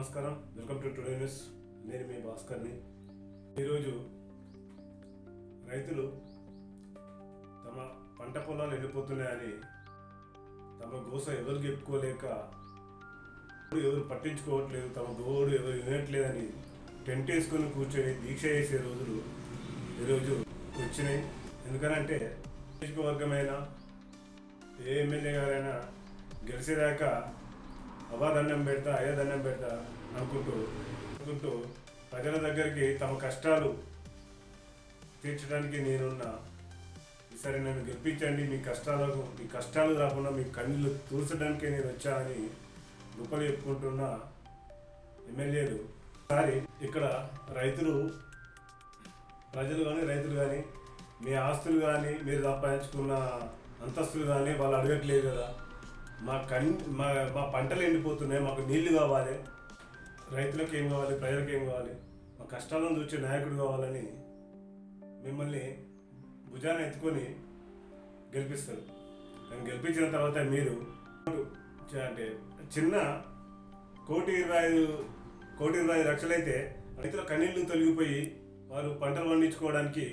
నమస్కారం, welcome to today news. నేను మీ భాస్కర్ని. ఈరోజు రైతులు తమ పంట పొలాలు ఎండిపోతున్నాయని తమ గోస ఎవరు చెప్పుకోలేక, ఎవరు పట్టించుకోవట్లేదు, తమ గోడు ఎవరు వినట్లేదని టెంట్ వేసుకొని కూర్చొని దీక్ష చేసే రోజులు ఈరోజు వచ్చినాయి. ఎందుకనంటే నియోజకవర్గమైన ఏ ఎమ్మెల్యే గారైనా గెలిచేదాకా అవాదండం పెడతా అయ్యదండం పెడతా అనుకుంటూ ప్రజల దగ్గరికి తమ కష్టాలు తీర్చడానికి నేనున్నా, ఈసారి నన్ను గెలిపించండి, మీ కష్టాలు రాకుండా మీ కన్నీళ్ళు తూర్చడానికే నేను వచ్చానని గొప్పలు చెప్పుకుంటున్న ఎమ్మెల్యేలు. ఈసారి ఇక్కడ ప్రజలు కానీ మీ ఆస్తులు కానీ మీరు సంపాదించుకున్న అంతస్తులు కానీ వాళ్ళు అడగట్లేదు కదా. మా పంటలు ఎండిపోతున్నాయి, మాకు నీళ్లు కావాలి, రైతులకు ఏం కావాలి, ప్రజలకు ఏం కావాలి, మా కష్టాలను చూసే నాయకుడు కావాలని మిమ్మల్ని భుజాన్ని ఎత్తుకొని గెలిపిస్తారు. నేను గెలిపించిన తర్వాత మీరు అంటే చిన్న 1,25,00,000 అయితే రైతుల కన్నీళ్లు తొలగిపోయి వారు పంటలు పండించుకోవడానికి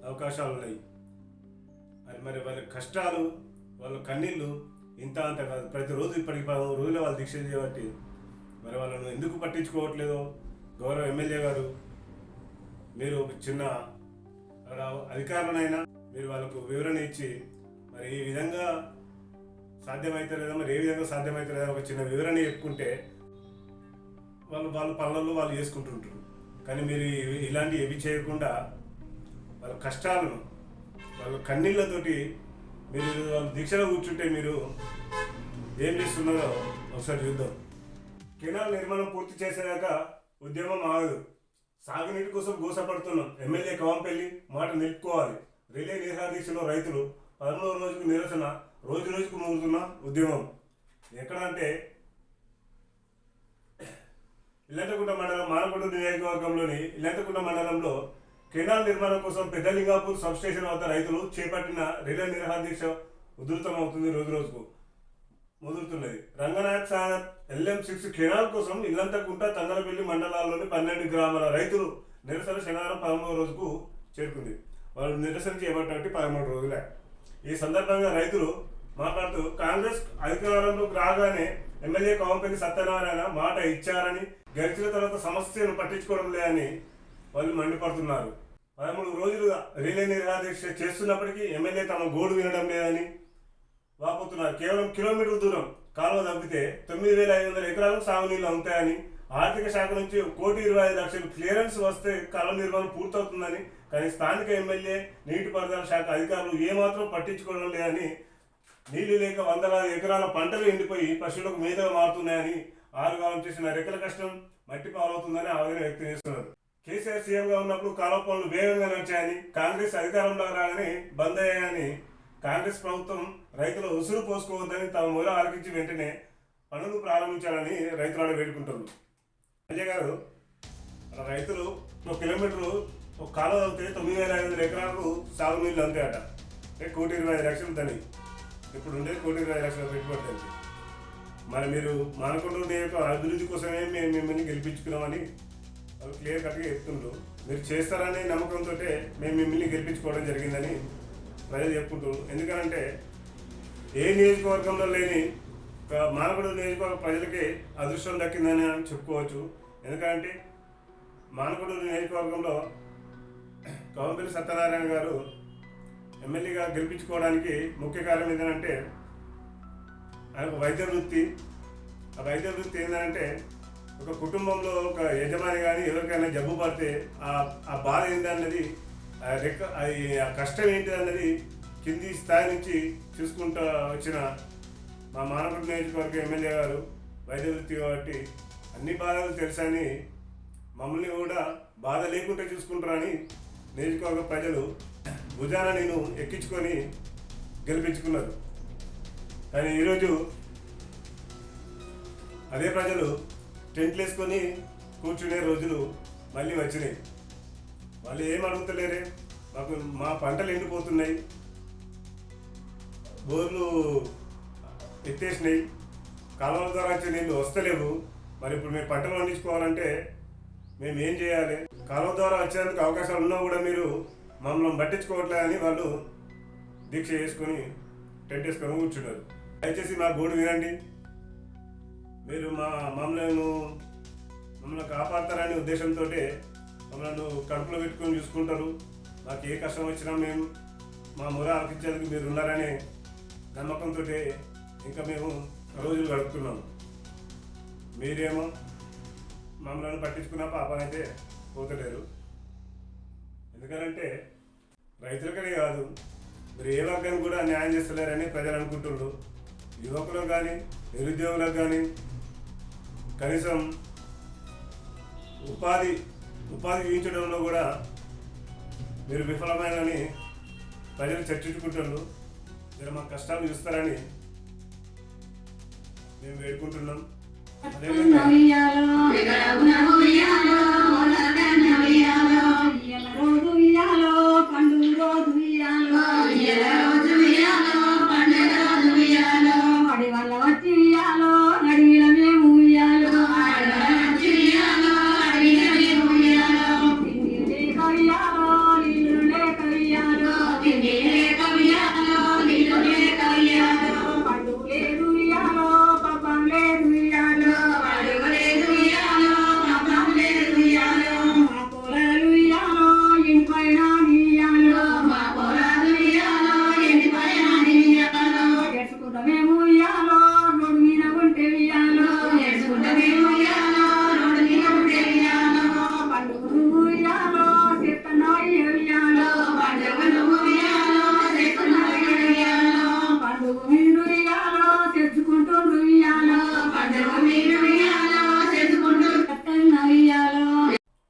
అవకాశాలు ఉన్నాయి. మరి వాళ్ళ కష్టాలు, వాళ్ళ కన్నీళ్ళు ఇంత అంత కాదు. ప్రతిరోజు ఇప్పటికి 10 రోజులు వాళ్ళు దీక్ష చేయబట్టి మరి వాళ్ళను ఎందుకు పట్టించుకోవట్లేదో గౌరవ ఎమ్మెల్యే గారు, మీరు చిన్న అధికారులనైనా మీరు వాళ్ళకు వివరణ ఇచ్చి మరి ఈ విధంగా సాధ్యమైతే లేదా, మరి ఏ విధంగా సాధ్యమైతే లేదా ఒక చిన్న వివరణ చెప్పుకుంటే వాళ్ళ పనులలో వాళ్ళు చేసుకుంటుంటారు. కానీ మీరు ఇలాంటి ఏవి చేయకుండా వాళ్ళ కష్టాలను, వాళ్ళ కన్నీళ్ళతోటి మీరు వాళ్ళ దీక్షలో కూర్చుంటే మీరు ఏం చేస్తున్నారో ఒకసారి చూద్దాం. కెనాల్ నిర్మాణం పూర్తి చేసేదాకా ఉద్యమం ఆగదు. సాగునీటి కోసం గోసపడుతున్నాం. ఎమ్మెల్యే కవంపల్లి మాట నిలుపుకోవాలి. రిలే నిరాదీక్షలో రైతులు 13వ రోజుకు నిరసన, రోజు రోజుకు మూగుతున్న ఉద్యమం. ఎక్కడ అంటే ఇల్లంతకుంట మండలం, మానకొండ నియోజకవర్గంలోని ఇల్లంతకుంట మండలంలో కెనాల్ నిర్మాణం కోసం పెద్దలింగాపూర్ సబ్ స్టేషన్ వద్ద రైతులు చేపట్టిన రిలే నిరాదీక్ష ఉధృతమవుతుంది, రోజు రోజుకు ముదురుతున్నది. రంగనాయక్ సాగర్ LM6 కెనాల్ కోసం ఇల్లంతకుంట, తంగలపల్లి మండలాల్లోని 12 గ్రామాల రైతులు నిరసన శనివారం 13వ రోజుకు చేరుకుంది. వాళ్ళు నిరసన చేపట్టబట్టి 13 రోజులే. ఈ సందర్భంగా రైతులు మాట్లాడుతూ కాంగ్రెస్ అధికారంలోకి రాగానే ఎమ్మెల్యే కవంపల్లి సత్యనారాయణ మాట ఇచ్చారని, గెలిచిన తర్వాత సమస్యను పట్టించుకోవడం లేదని వాళ్ళు మండిపడుతున్నారు. 13 రోజులుగా రిలే నిరాదీక్ష చేస్తున్నప్పటికీ ఎమ్మెల్యే తమ గోడు వినడం లేదని వాపోతున్నారు. కేవలం కిలోమీటర్ దూరం కాలువ తప్పితే 9,500 ఎకరాలకు సాగునీళ్లు ఉంటాయని, ఆర్థిక శాఖ నుంచి 1,25,00,000 క్లియరెన్స్ వస్తే కాలువ నిర్మాణం పూర్తవుతుందని, కానీ స్థానిక ఎమ్మెల్యే, నీటిపారుదల శాఖ అధికారులు ఏమాత్రం పట్టించుకోవడం లేదని, నీళ్లు లేక వందలాది ఎకరాల పంటలు ఎండిపోయి పశువులకు మేతగా మారుతున్నాయని, ఆరుగాలం చేసిన రెక్కల కష్టం మట్టి పాలవుతుందని ఆవేదన వ్యక్తం చేస్తున్నారు. కేసీఆర్ సీఎంగా ఉన్నప్పుడు కాలువ పనులు వేగంగా నడిచాయని, కాంగ్రెస్ అధికారంలో రాగానే బంద్ అయ్యాయని, కాంగ్రెస్ ప్రభుత్వం రైతులు ఉసురు పోసుకోవద్దని తమ మొర ఆలకించి వెంటనే పనులు ప్రారంభించాలని రైతులను వేడుకుంటున్నారు. అజయ్ గారు, రైతులు 1 కిలోమీటరు ఒక కాలువ తవ్వితే 9,500 ఎకరాలకు సాగునీళ్ళు అంతాయట. 1,25,00,000 దాన్ని ఇప్పుడు ఉండేది 1,25,00,000 పెట్టుబడి దానికి. మరి మీరు మానకొండ నియోజకవర్గ అభివృద్ధి కోసమే మేము మిమ్మల్ని గెలిపించుకున్నామని వాళ్ళు క్లియర్ కట్గా చెప్తుండ్రు. మీరు చేస్తారనే నమ్మకంతో మేము మిమ్మల్ని గెలిపించుకోవడం జరిగిందని ప్రజలు చెప్పుకుంటున్నారు. ఎందుకంటే ఏ నియోజకవర్గంలో లేని మానకొండ నియోజకవర్గ ప్రజలకి అదృష్టం దక్కిందని చెప్పుకోవచ్చు. ఎందుకంటే మానకొండ నియోజకవర్గంలో కవంపల్లి సత్యనారాయణ గారు ఎమ్మెల్యేగా గెలిపించుకోవడానికి ముఖ్య కారణం ఏంటంటే ఆయనకు వైద్య వృత్తి. ఆ వైద్య వృత్తి ఏంటంటే ఒక కుటుంబంలో ఒక యజమాని కానీ ఎవరికైనా జబ్బు పడితే ఆ బాధ ఏంటన్నది, ఆ కష్టం ఏంటి అన్నది కింది స్థాయి నుంచి చూసుకుంటూ వచ్చిన మా మానకొండ నియోజకవర్గ ఎమ్మెల్యే గారు వైద్య వృత్తి కాబట్టి అన్ని బాధలు తెలుసని మమ్మల్ని కూడా బాధ లేకుండా చూసుకుంటారని నియోజకవర్గ ప్రజలు భుజాన నేను ఎక్కించుకొని గెలిపించుకున్నారు. కానీ ఈరోజు అదే ప్రజలు టెంట్లు వేసుకొని కూర్చునే రోజులు మళ్ళీ వచ్చినాయి. వాళ్ళు ఏం అడుగుతలేరే, మా పంటలు ఎండిపోతున్నాయి, బోర్లు ఎత్తేసినాయి, కాలువల ద్వారా వచ్చే నీళ్ళు వస్తలేవు, మరి ఇప్పుడు మేము పంటలు పండించుకోవాలంటే మేము ఏం చేయాలి? కాలువ ద్వారా వచ్చేందుకు అవకాశాలు ఉన్నా కూడా మీరు మమ్మల్ని పట్టించుకోవట్లేదని వాళ్ళు దీక్ష చేసుకొని టెంట్ వేసుకొని కూర్చున్నారు. దయచేసి మా గోడు వినండి. మీరు మమ్మల్ని కాపాడతారనే ఉద్దేశంతో మమ్మల్ని కడుపులో పెట్టుకొని చూసుకుంటారు. మాకు ఏ కష్టం వచ్చినా మేము మా మొర ఆలకించేందుకు మీరు ఉన్నారనే నమ్మకంతో ఇంకా మేము రోజులు గడుపుతున్నాము. మీరేమో మమ్మల్ని పట్టించుకున్న పాపనైతే పోతలేరు. ఎందుకంటే రైతులకనే కాదు, మీరు ఏ వర్గానికి కూడా న్యాయం చేస్తలేరని ప్రజలు అనుకుంటున్నారు. యువకులకు కానీ నిరుద్యోగులకు కానీ కనీసం ఉపాధి చూపించడంలో కూడా మీరు విఫలమైనని ప్రజలు చర్చించుకుంటున్నారు. మీరు మా కష్టాలు చూస్తారని మేము వేడుకుంటున్నాం.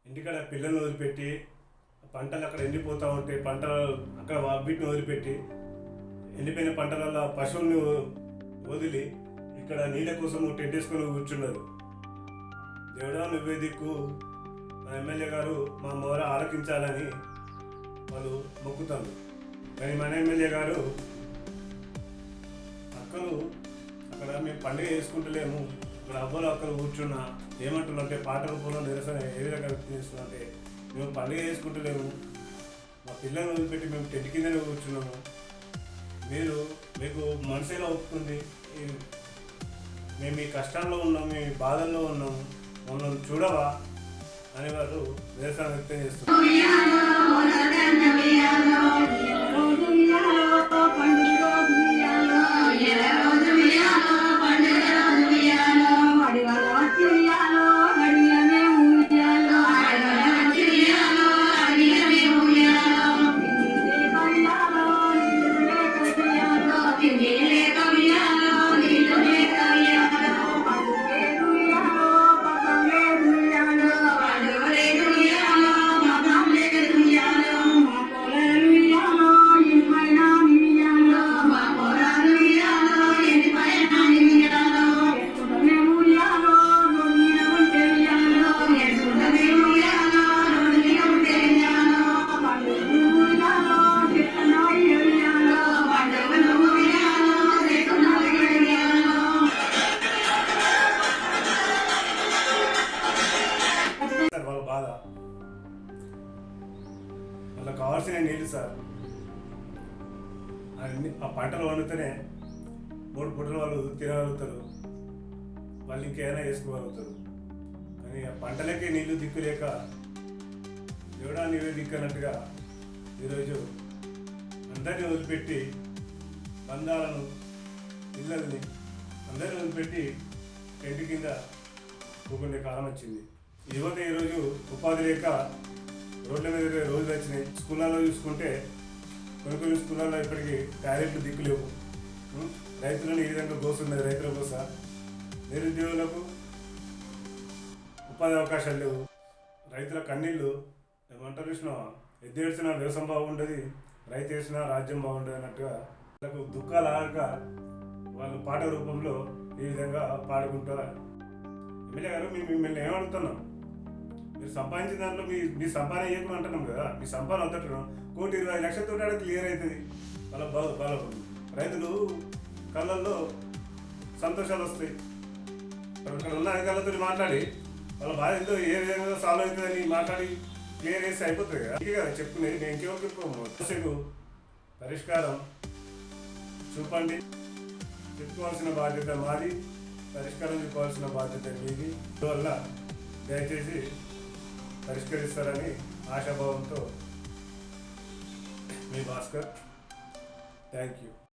ఇంటికాడ పిల్లల్ని వదిలిపెట్టి పంటలు అక్కడ ఎండిపోతూ ఉంటే పంటలు అక్కడ వీటిని వదిలిపెట్టి ఎండిపోయిన పంటలలో పశువుల్ని వదిలి ఇక్కడ నీళ్ళ కోసం టెంట్ వేసుకొని కూర్చున్నారు. దేవుడా నువ్వే దిక్కు, మా ఎమ్మెల్యే గారు మా మొర ఆలకించాలని వాళ్ళు మొక్కుతారు. కానీ మన ఎమ్మెల్యే గారు అక్కలు అక్కడ మేము పండుగ చేసుకుంటలేము, ఇక్కడ అవ్వలు అక్కలు కూర్చున్నా ఏమంటున్నారంటే పాట రూపంలో నిరసన ఏ విధంగా వ్యక్తం చేస్తున్నారంటే మేము పండుగ చేసుకుంటలేము, మా పిల్లల్ని వదిలిపెట్టి మేము టెంట్ కిందనే కూర్చున్నాము, మీకు మనసు ఎలా ఒప్పుకుంది? మేము మీ కష్టాల్లో ఉన్నాము, మీ బాధల్లో ఉన్నాము, మమ్మల్ని చూడవా అని వాళ్ళు నిరసన వ్యక్తం చేస్తున్నారు. వాళ్ళ బాధ, వాళ్ళకి కావాల్సిన నీళ్ళు సార్. ఆ పంటలు వండితేనే 3 పూటలు వాళ్ళు తినగలుగుతారు, వాళ్ళు ఇంకేమైనా వేసుకోగలుగుతారు. కానీ ఆ పంటలకే నీళ్లు దిక్కు లేక దేవుడా నీవే దిక్కు అన్నట్టుగా ఈరోజు అందరినీ వదిలిపెట్టి బంధాలను పిల్లల్ని అందరినీ వదిలిపెట్టి టెంట్ కింద కూకుండే కాలం వచ్చింది. యువత ఈరోజు ఉపాధి లేక రోడ్ల మీద రోజులు వచ్చినాయి. స్కూళ్ళలో చూసుకుంటే కొన్ని స్కూళ్ళల్లో ఇప్పటికీ టాయిలెట్లు దిక్కులేవు. రైతులను ఈ విధంగా కోస్తున్నది రైతుల కోస. నిరుద్యోగులకు ఉపాధి అవకాశాలు లేవు. రైతుల కన్నీళ్ళు ఏమంటారు చూసినా, ఎద్దు ఏడ్చినా వ్యవసాయం బాగుండదు, రైతు వేసినా రాజ్యం బాగుండదు అన్నట్టుగా వాళ్ళకు దుఃఖాలు ఆగక వాళ్ళు పాట రూపంలో ఈ విధంగా పాడుకుంటారు. ఎమ్మెల్యే గారు మిమ్మల్ని ఏమడుగుతున్నాం? మీరు సంపాదించిన దాంట్లో మీ సంపాదన ఇవ్వకుండా అంటున్నాం కదా, మీ సంపాదన వద్దట్టున్నాం. 1,20,00,000 తోటి క్లియర్ అవుతుంది. వాళ్ళ రైతులు కళ్ళల్లో సంతోషాలు వస్తాయి. ఇక్కడ ఉన్న అధికారులతో మాట్లాడి వాళ్ళ బాధ ఎంతో ఏ విధంగా సాల్వ్ అవుతుందని మాట్లాడి క్లియర్ చేస్తే అయిపోతుంది కదా. ఇదే కదా చెప్పుకునేది. నేను ఇంకెవరికి చెప్పుకోము. సమస్యకు పరిష్కారం చూపండి. చెప్పుకోవాల్సిన బాధ్యత మాది, పరిష్కారం చూపాల్సిన బాధ్యత మీది. అందువల్ల దయచేసి పరిష్కరిస్తారని ఆశాభావంతో మీ భాస్కర్. Thank you.